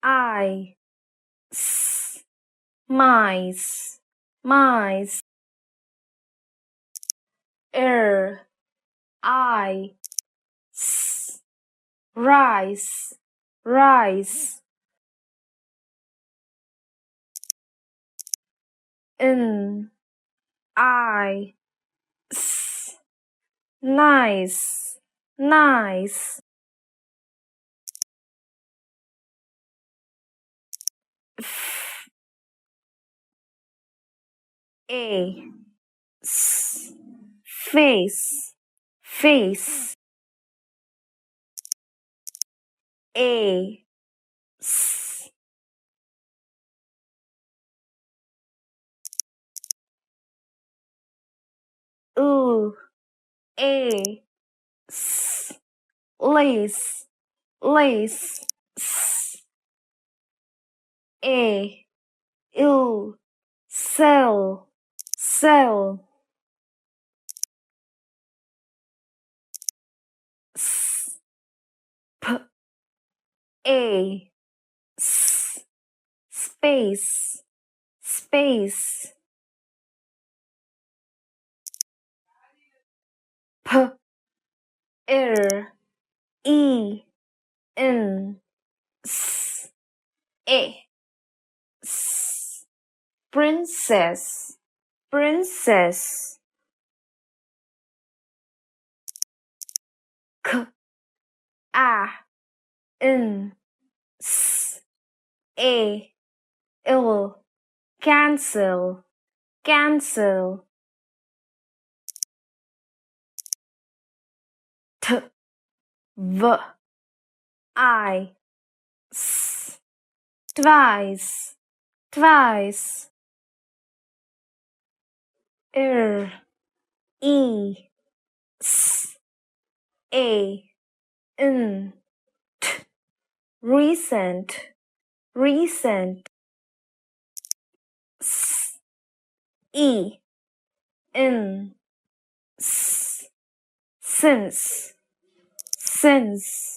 I s mice mice I s rice rice I s nice nice f a s face face a s ooh a s lace lace s a ill cell cell s p a s space space p r e n s a s princess princess k a n s a l cancel cancel t v I s twice twice r e s a n t recent recent s e n s since since